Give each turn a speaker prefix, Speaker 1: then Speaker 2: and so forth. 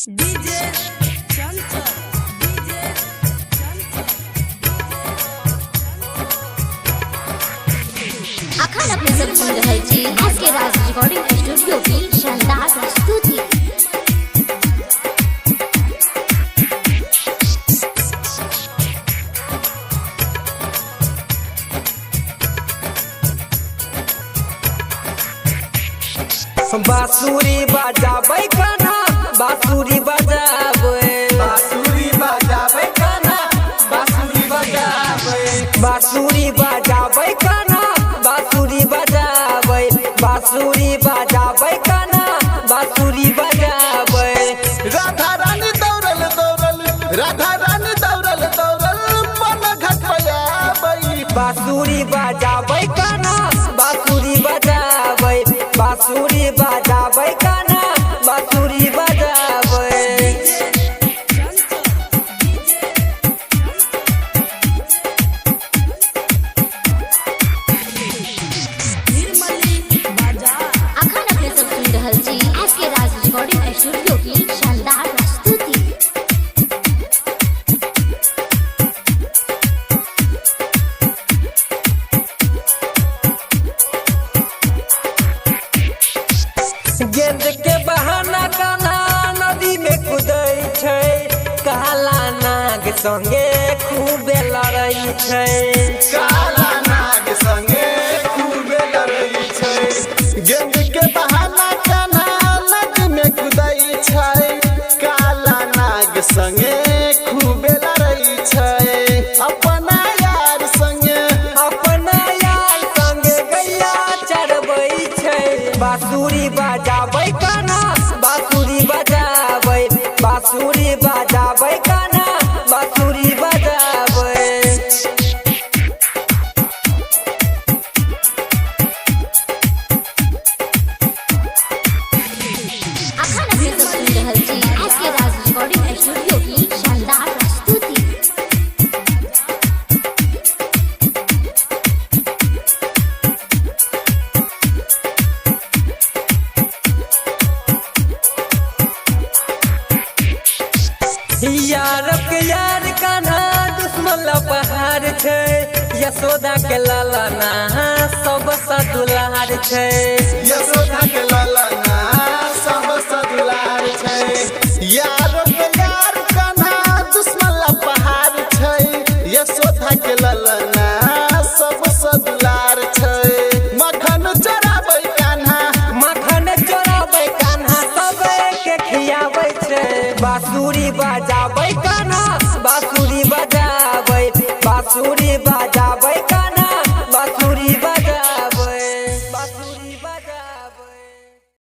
Speaker 1: DJ चंचल DJ
Speaker 2: अखन अपने सब सुन रहल छी एसके राज रिकॉर्डिंग स्टूडियो की शानदार प्रस्तुति।
Speaker 3: बांसुरी बजाबै कान्हा बांसुरी बजाबै बांसुरी बजाबै कान्हा बांसुरी बजाबै बांसुरी बजाबै कान्हा बांसुरी बजाबै बांसुरी बजाबै कान्हा बांसुरी बजाबै
Speaker 4: राधा रानी दौड़ल दौड़ल राधा रानी दौड़ल दौड़ल मन घटयाबै
Speaker 3: बांसुरी बजाबै कान्हा बांसुरी बजाबै बांसुरी बजाबै कान्हा बांसुरी बजाबै
Speaker 1: निर्मली बाजार
Speaker 2: अखन अपने सब सुन रहल छी एसके राज रिकॉर्डिंग स्टूडियो की शानदार प्रस्तुति।
Speaker 3: गेंद के बहाना कान्हा नदी में कूदै छै काला नाग संगे खूबे लड़ै छै
Speaker 4: काला नाग संगे खूबे लड़ै छै गेंद के बहाना कान्हा नदी में कुदै छै काला नाग संगे खूबे लड़ै छै अपना यार संगे
Speaker 3: अपना यार संगे गैया चरबै छै बांसुरी बजाबै कान्हा बांसुरी बजाबै बांसुरी बजाबै कान्हा बांसुरी बजाबै
Speaker 2: अखन अपने सब सुन रहल छी एसके राज रिकॉर्डिंग स्टूडियो की शानदार प्रस्तुति।
Speaker 3: यार के यार कान्हा दुश्मन ला पहाड़ छै यशोदा के लालना सबसे दुलार छै
Speaker 4: यशोदा के ललना सब सदुलार छै यार के यार कान्हा दुश्मन ला पहाड़ छै यशोदा के ललना सब सदुलार छै मखन चराबै कान्हा
Speaker 3: मखन चोराबै कान्हा सबे के खियाबै छै बांसुरी बजाबै कान्हा बांसुरी